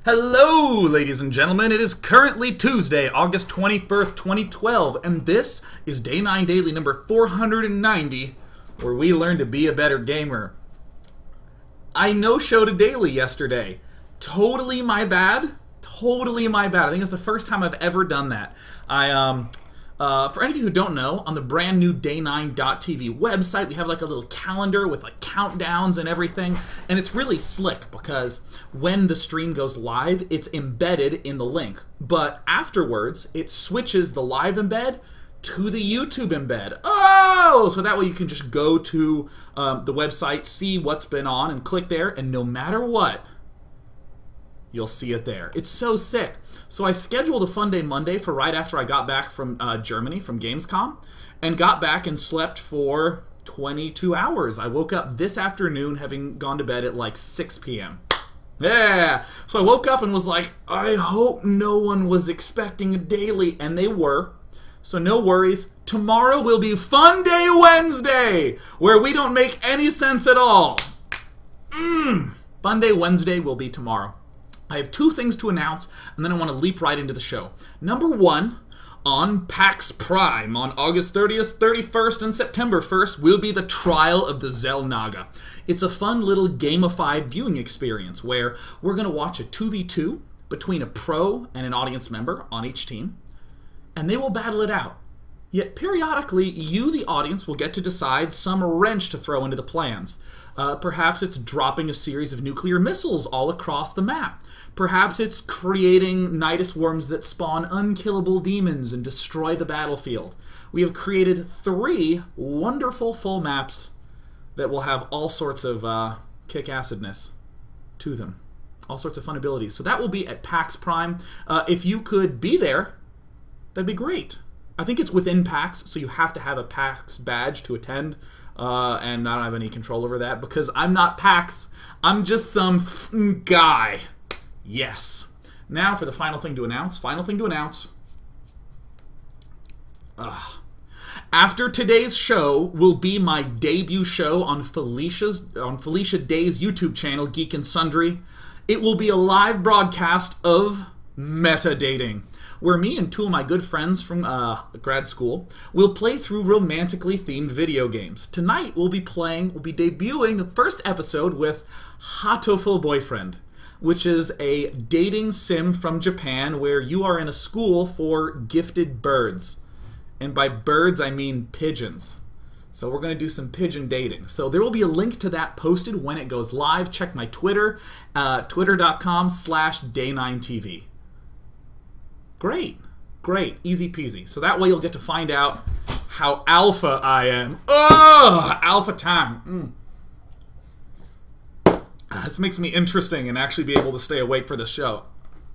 Hello, ladies and gentlemen. It is currently Tuesday, August 21st, 2012, and this is Day 9 Daily number 490, where we learn to be a better gamer. I no-showed a daily yesterday. Totally my bad. Totally my bad. I think it's the first time I've ever done that. For any of you who don't know, on the brand new day9.tv website, we have like a little calendar with like countdowns and everything, and it's really slick because when the stream goes live, it's embedded in the link, but afterwards, it switches the live embed to the YouTube embed. Oh! So that way you can just go to the website, see what's been on, and click there, and no matter what, you'll see it there. It's so sick. So I scheduled a Fun Day Monday for right after I got back from Germany, from Gamescom, and got back and slept for 22 hours. I woke up this afternoon having gone to bed at like 6 p.m. Yeah! So I woke up and was like, I hope no one was expecting a daily, and they were. So no worries. Tomorrow will be Fun Day Wednesday, where we don't make any sense at all. Fun Day Wednesday will be tomorrow. I have two things to announce, and then I want to leap right into the show. Number one, on PAX Prime on August 30th, 31st, and September 1st will be the Trial of the Xel'Naga. It's a fun little gamified viewing experience where we're going to watch a 2v2 between a pro and an audience member on each team, and they will battle it out. Yet periodically, you, the audience, will get to decide some wrench to throw into the plans. Perhaps it's dropping a series of nuclear missiles all across the map. Perhaps it's creating Nidus worms that spawn unkillable demons and destroy the battlefield. We have created 3 wonderful full maps that will have all sorts of kick-assedness to them. All sorts of fun abilities. So that will be at PAX Prime. If you could be there, that'd be great. I think it's within PAX, so you have to have a PAX badge to attend. And I don't have any control over that because I'm not PAX. I'm just some guy. Yes. Now for the final thing to announce. After today's show will be my debut show on Felicia Day's YouTube channel, Geek and Sundry. It will be a live broadcast of metadating, where me and 2 of my good friends from grad school will play through romantically themed video games. Tonight we'll be debuting the first episode with Hatoful Boyfriend, which is a dating sim from Japan where you are in a school for gifted birds. And by birds I mean pigeons. So we're going to do some pigeon dating. So there will be a link to that posted when it goes live. Check my Twitter, twitter.com/day9tv. Great. Great. Easy peasy. So that way you'll get to find out how alpha I am. Oh, alpha time. This makes me interesting and actually be able to stay awake for the show.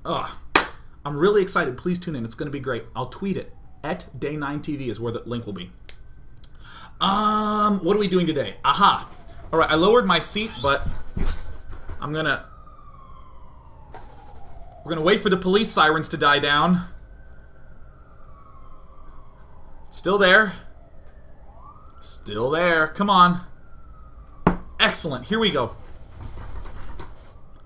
I'm really excited. Please tune in. It's going to be great. I'll tweet it. At Day9TV is where the link will be. What are we doing today? Aha. All right, I lowered my seat, but we're gonna wait for the police sirens to die down. Still there. Still there. Come on. Excellent. Here we go.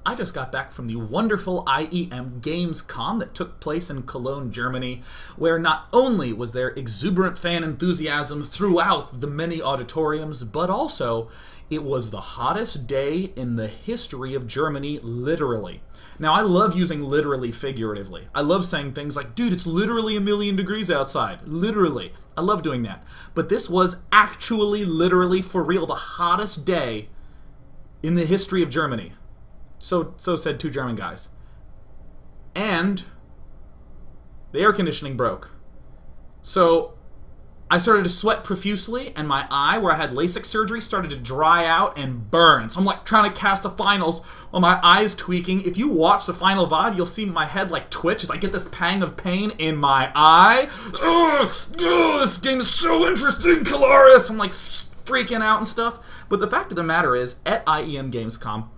I just got back from the wonderful IEM GamesCom that took place in Cologne, Germany, where not only was there exuberant fan enthusiasm throughout the many auditoriums, but also it was the hottest day in the history of Germany, literally. Now, I love using literally figuratively. I love saying things like, dude, it's literally 1,000,000 degrees outside. Literally. I love doing that. But this was actually, literally, for real, the hottest day in the history of Germany. So said 2 German guys. And the air conditioning broke. So I started to sweat profusely, and my eye, where I had LASIK surgery, started to dry out and burn. So I'm like trying to cast the finals while my eye's tweaking. If you watch the final VOD, you'll see my head like twitch as I get this pang of pain in my eye. This game is so interesting, Calaris! I'm like freaking out and stuff. But the fact of the matter is, at IEM GamesCom,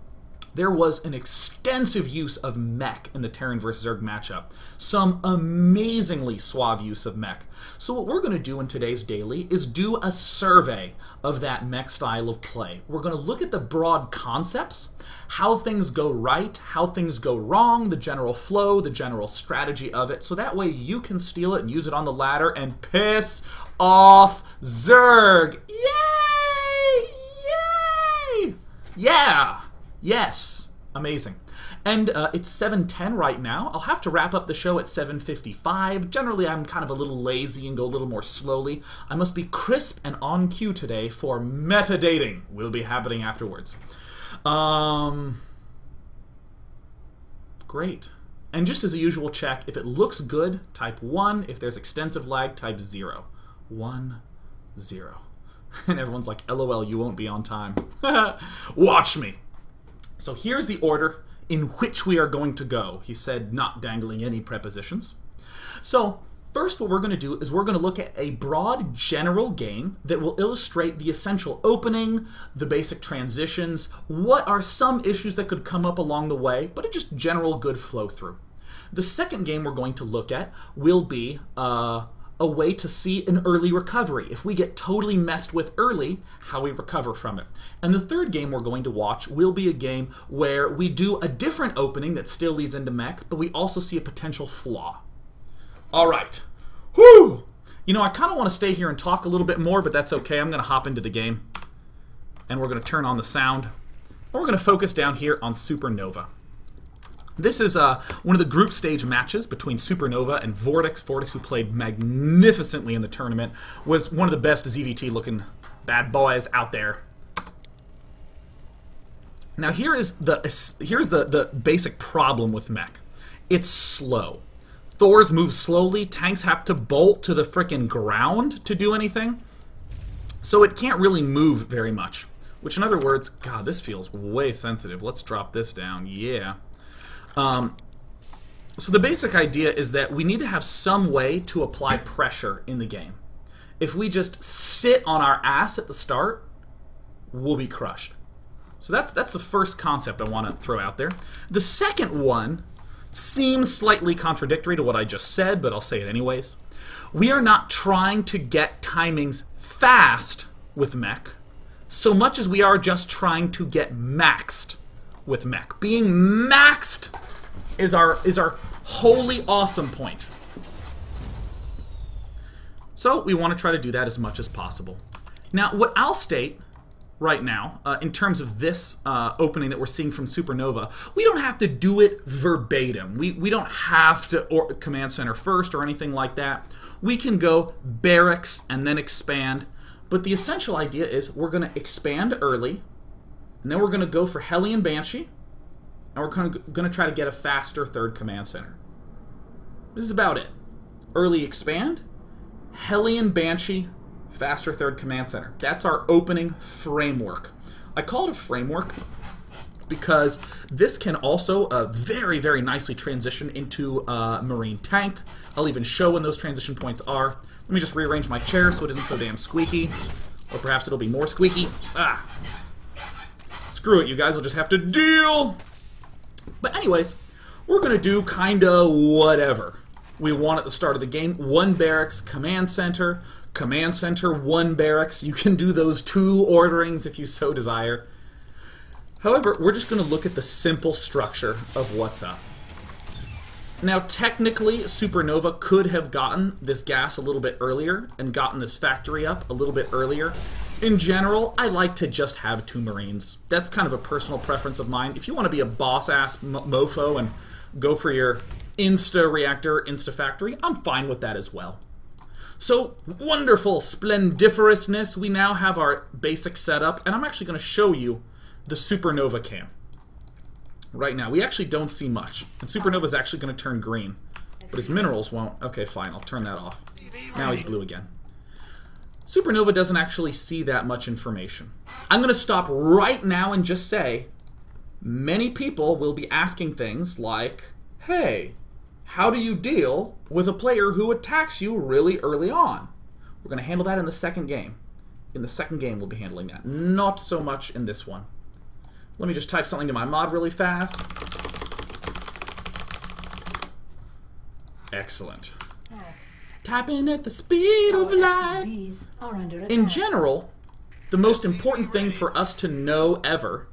there was an extreme extensive use of MECH in the Terran versus Zerg matchup. Some amazingly suave use of MECH. So what we're going to do in today's daily is do a survey of that MECH style of play. We're going to look at the broad concepts, how things go right, how things go wrong, the general flow, the general strategy of it, so that way you can steal it and use it on the ladder and piss off Zerg. Yay! Yay! Yeah! Yes. Amazing. And it's 7:10 right now. I'll have to wrap up the show at 7:55. Generally, I'm kind of a little lazy and go a little more slowly. I must be crisp and on cue today for metadating. Will be happening afterwards. Great. And just as a usual check, if it looks good, type 1. If there's extensive lag, type 0. 1, 0. And everyone's like, LOL, you won't be on time. Watch me. So here's the order in which we are going to go. He said, not dangling any prepositions. So first what we're going to do is we're going to look at a broad general game that will illustrate the essential opening, the basic transitions, what are some issues that could come up along the way, but a just general good flow through. The second game we're going to look at will be a way to see an early recovery. If we get totally messed with early, how we recover from it. And the third game we're going to watch will be a game where we do a different opening that still leads into mech, but we also see a potential flaw. All right. Whew! You know, I kind of want to stay here and talk a little bit more, but that's okay. I'm going to hop into the game, and we're going to turn on the sound. And we're going to focus down here on Supernova. This is one of the group stage matches between Supernova and Vortex. Vortex, who played magnificently in the tournament, was one of the best ZVT-looking bad boys out there. Now here's the basic problem with mech. It's slow. Thors move slowly. Tanks have to bolt to the frickin' ground to do anything. So it can't really move very much. Which, in other words, God, this feels way sensitive. Let's drop this down. Yeah. So the basic idea is that we need to have some way to apply pressure in the game. If we just sit on our ass at the start, we'll be crushed. So that's the first concept I want to throw out there. The second one seems slightly contradictory to what I just said, but I'll say it anyways. We are not trying to get timings fast with mech, so much as we are just trying to get maxed with mech. Being maxed is our wholly awesome point. So we want to try to do that as much as possible. Now, what I'll state right now, in terms of this opening that we're seeing from Supernova, we don't have to do it verbatim. We don't have to command center first or anything like that. We can go barracks and then expand. But the essential idea is we're going to expand early, and then we're going to go for Hellion Banshee, and we're going to try to get a faster third command center. This is about it. Early expand, Hellion Banshee, faster third command center. That's our opening framework. I call it a framework because this can also very, very nicely transition into Marine Tank. I'll even show when those transition points are. Let me just rearrange my chair so it isn't so damn squeaky. Or perhaps it'll be more squeaky. Ah. Screw it, you guys will just have to deal. But anyways, we're going to do kinda whatever we want at the start of the game. One barracks, command center, 1 barracks. You can do those 2 orderings if you so desire. However, we're just going to look at the simple structure of what's up. Now, technically, Supernova could have gotten this gas a little bit earlier and gotten this factory up a little bit earlier. In general, I like to just have 2 Marines. That's kind of a personal preference of mine. If you want to be a boss-ass mofo and go for your insta-reactor, insta-factory, I'm fine with that as well. So, wonderful splendiferousness. We now have our basic setup, and I'm actually going to show you the Supernova cam. Right now, we actually don't see much. And Supernova's actually going to turn green. But his minerals won't. Okay, fine, I'll turn that off. Now he's blue again. Supernova doesn't actually see that much information. I'm going to stop right now and just say, many people will be asking things like, hey, how do you deal with a player who attacks you really early on? We're going to handle that in the second game. In the second game, we'll be handling that. Not so much in this one. Let me just type something to my mod really fast. Excellent. Tapping at the speed of light. In general, the most important thing for us to know ever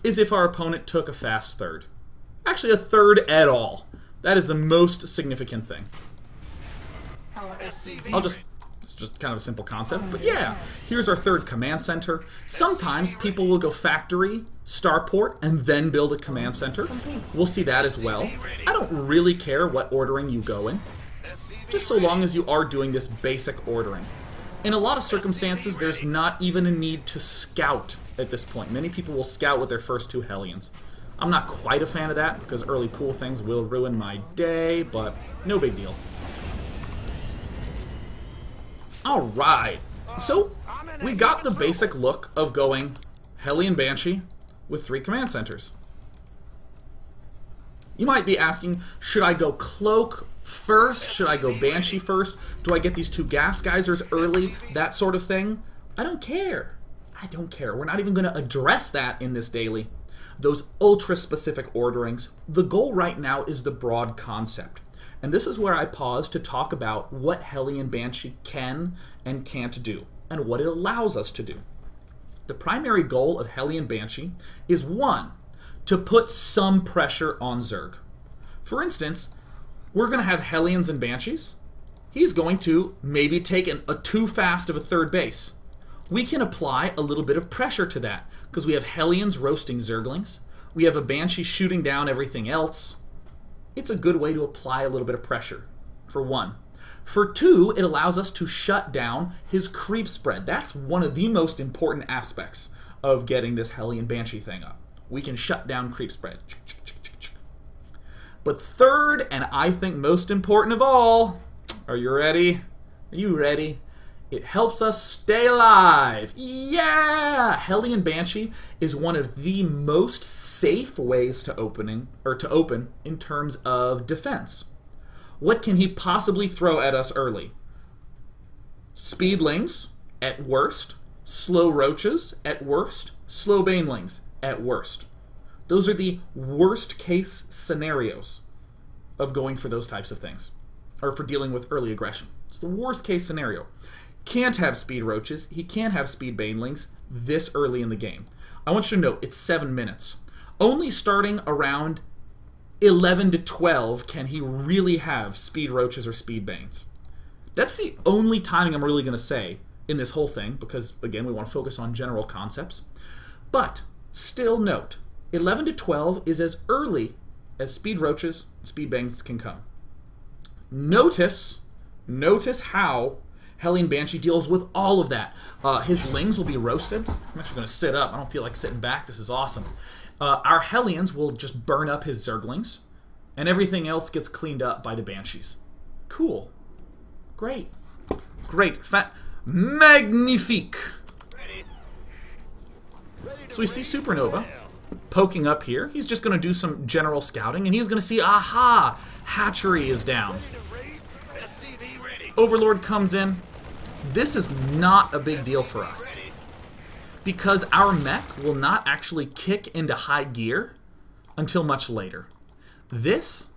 is if our opponent took a fast third. Actually, a third at all. That is the most significant thing. It's just kind of a simple concept, but yeah. Here's our third command center. Sometimes people will go factory, starport, and then build a command center. We'll see that as well. I don't really care what ordering you go in, just so long as you are doing this basic ordering. In a lot of circumstances, there's not even a need to scout at this point. Many people will scout with their first 2 Hellions. I'm not quite a fan of that, because early pool things will ruin my day, but no big deal. Alright, so we got the basic look of going Hellion Banshee with 3 command centers. You might be asking, should I go Cloak first? Should I go Banshee first? Do I get these 2 gas geysers early? That sort of thing. I don't care. I don't care. We're not even going to address that in this daily. Those ultra-specific orderings, the goal right now is the broad concept. And this is where I pause to talk about what Hellion Banshee can and can't do, and what it allows us to do. The primary goal of Hellion Banshee is 1, to put some pressure on Zerg. For instance, we're going to have Hellions and Banshees. He's going to maybe take a too fast of a third base. We can apply a little bit of pressure to that, because we have Hellions roasting Zerglings. We have a Banshee shooting down everything else. It's a good way to apply a little bit of pressure, for 1. For 2, it allows us to shut down his creep spread. That's one of the most important aspects of getting this Hellion Banshee thing up. We can shut down creep spread. But 3rd, and I think most important of all, are you ready? Are you ready? It helps us stay alive. Yeah! Hellion Banshee is one of the most safe ways to open in terms of defense. What can he possibly throw at us early? Speedlings at worst, slow roaches at worst, slow banelings at worst. Those are the worst case scenarios of going for those types of things, or for dealing with early aggression. It's the worst case scenario. Can't have speed roaches, he can't have speed banelings this early in the game. I want you to know it's 7 minutes. Only starting around 11 to 12 can he really have speed roaches or speed banes. That's the only timing I'm really going to say in this whole thing, because again we want to focus on general concepts. But still note, 11 to 12 is as early as speed roaches and speed banes can come. Notice how Hellion Banshee deals with all of that. His lings will be roasted. I'm actually going to sit up. I don't feel like sitting back. This is awesome. Our Hellions will just burn up his Zerglings, and everything else gets cleaned up by the Banshees. Cool. Great. Great. Magnifique. So we see Supernova poking up here. He's just going to do some general scouting, and he's going to see, aha, hatchery is down. Overlord comes in. This is not a big deal for us, because our mech will not actually kick into high gear until much later. This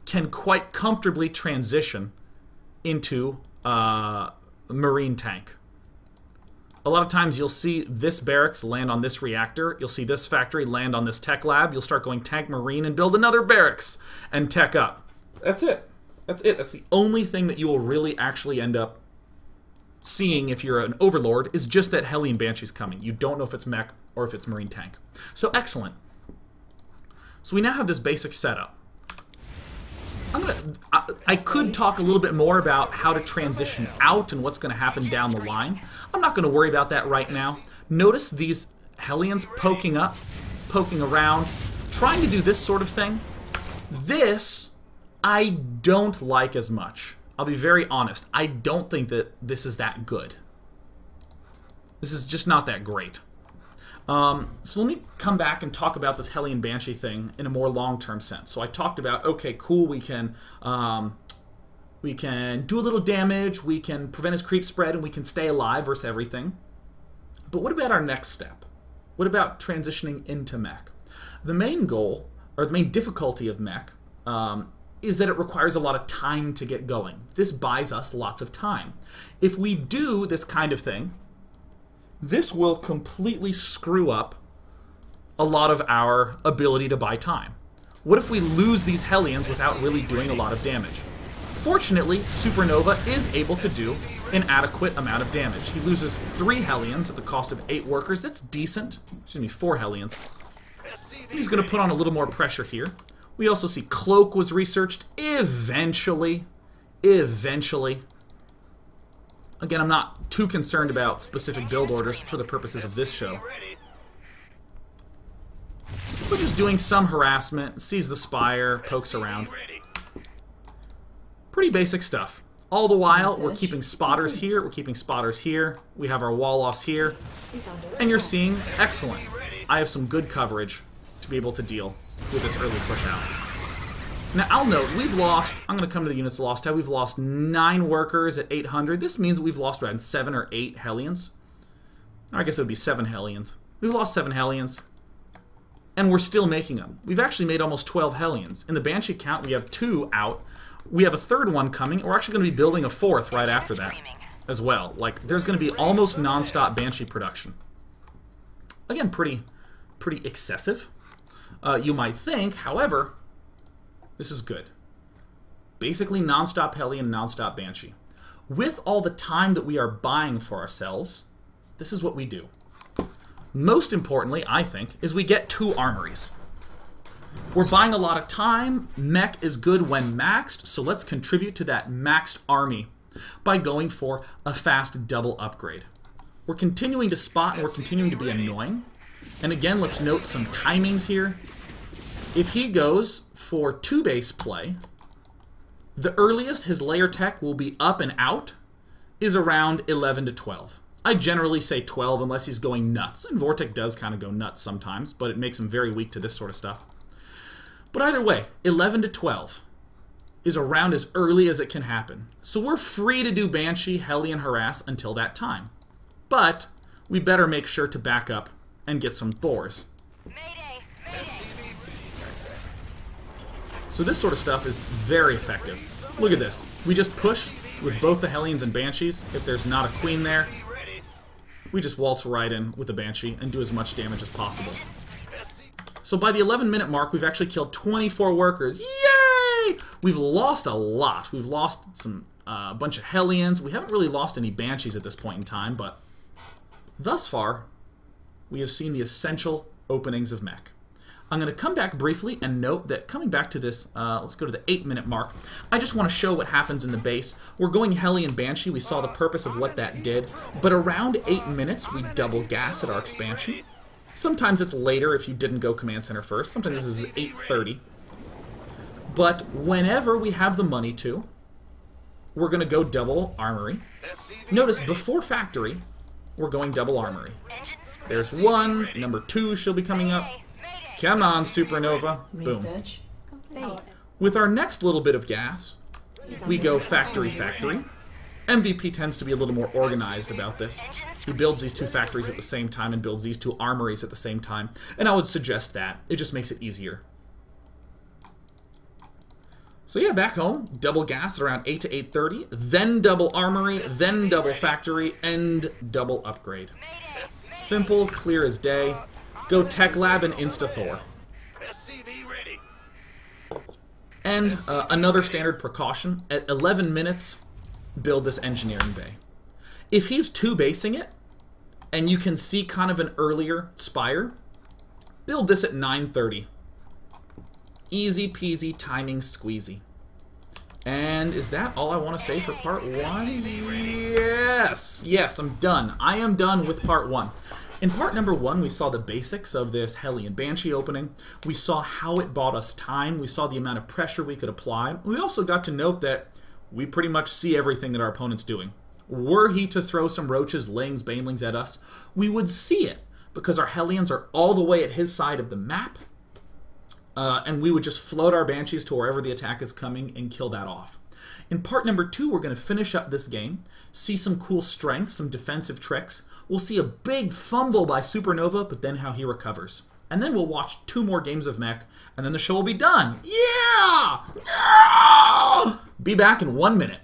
can quite comfortably transition into marine tank. A lot of times you'll see this barracks land on this reactor, you'll see this factory land on this tech lab, you'll start going tank marine and build another barracks and tech up. That's it. That's it. That's the only thing that you will really actually end up seeing if you're an Overlord, is just that Hellion Banshee's coming. You don't know if it's mech or if it's marine tank. So excellent. So we now have this basic setup. I could talk a little bit more about how to transition out and what's going to happen down the line. I'm not going to worry about that right now. Notice these Hellions poking up, poking around, trying to do this sort of thing. This I don't like as much. I'll be very honest. I don't think that this is that good. This is just not that great. So let me come back and talk about this Hellion Banshee thing in a more long-term sense. So I talked about, okay, cool, we can do a little damage, we can prevent his creep spread, and we can stay alive versus everything. But what about our next step? What about transitioning into mech? The main goal, or the main difficulty of mech, is that it requires a lot of time to get going. This buys us lots of time. If we do this kind of thing, this will completely screw up a lot of our ability to buy time. What if we lose these Hellions without really doing a lot of damage? Fortunately, Supernova is able to do an adequate amount of damage. He loses 3 Hellions at the cost of 8 workers. That's decent. Excuse me, 4 Hellions. And he's going to put on a little more pressure here. We also see Cloak was researched eventually. Eventually. Again, I'm not too concerned about specific build orders for the purposes of this show. We're just doing some harassment, sees the spire, pokes around. Pretty basic stuff. All the while, we're keeping spotters here, we're keeping spotters here, we have our wall-offs here, and you're seeing, excellent. I have some good coverage to be able to deal with this early push out. Now, I'll note, we've lost, I'm going to come to the units lost, we've lost 9 workers at 800. This means we've lost around 7 or 8 Hellions. I guess it would be 7 Hellions. We've lost 7 Hellions. And we're still making them. We've actually made almost 12 Hellions. In the Banshee count, we have 2 out. We have a 3rd one coming. We're actually going to be building a 4th right after that as well. Like, there's going to be almost non-stop Banshee production. Again, pretty excessive. You might think, however, this is good. Basically, non-stop Hellion, non-stop Banshee. With all the time that we are buying for ourselves, this is what we do. Most importantly, I think, is we get 2 armories. We're buying a lot of time. Mech is good when maxed, so let's contribute to that maxed army by going for a fast double upgrade. We're continuing to spot and we're continuing to be annoying. And again, let's note some timings here. If he goes for 2 base play, the earliest his layer tech will be up and out is around 11 to 12. I generally say 12 unless he's going nuts, and Vortek does kind of go nuts sometimes, but it makes him very weak to this sort of stuff. But either way, 11 to 12 is around as early as it can happen. So we're free to do Banshee, Hellion, Harass until that time. But we better make sure to back up and get some Thors. So this sort of stuff is very effective. Look at this. We just push with both the Hellions and Banshees. If there's not a Queen there, we just waltz right in with the Banshee and do as much damage as possible. So by the 11-minute mark, we've actually killed 24 workers. Yay! We've lost a lot. We've lost some bunch of Hellions. We haven't really lost any Banshees at this point in time, but thus far, we have seen the essential openings of Mech. I'm going to come back briefly and note that coming back to this, let's go to the 8-minute mark. I just want to show what happens in the base. We're going Hellion Banshee. We saw the purpose of what that did. But around 8 minutes, we double gas at our expansion. Sometimes it's later if you didn't go Command Center first. Sometimes this is 8:30. But whenever we have the money to, we're going to go double Armory. Notice, before Factory, we're going double Armory. There's 1. Number 2 she'll be coming up. Come on, Supernova. Boom. With our next little bit of gas, we go Factory. MVP tends to be a little more organized about this. He builds these 2 factories at the same time and builds these 2 armories at the same time. And I would suggest that. It just makes it easier. So yeah, back home, double gas at around 8 to 8:30, then double armory, then double factory, and double upgrade. Simple, clear as day. Go Tech Lab and Insta-Thor. And another standard precaution, at 11 minutes, build this engineering bay. If he's 2-basing it, and you can see kind of an earlier spire, build this at 9:30. Easy peasy, timing squeezy. And is that all I want to say for part 1? Yes! Yes, I'm done. I am done with part 1. In part number 1, we saw the basics of this Hellion Banshee opening. We saw how it bought us time. We saw the amount of pressure we could apply. We also got to note that we pretty much see everything that our opponent's doing. Were he to throw some Roaches, Lings, Banelings at us, we would see it, because our Hellions are all the way at his side of the map, and we would just float our Banshees to wherever the attack is coming and kill that off. In part number 2, we're going to finish up this game, see some cool strengths, some defensive tricks. We'll see a big fumble by Supernova, but then how he recovers. and then we'll watch 2 more games of Mech, and then the show will be done. Yeah! Yeah! Be back in 1 minute.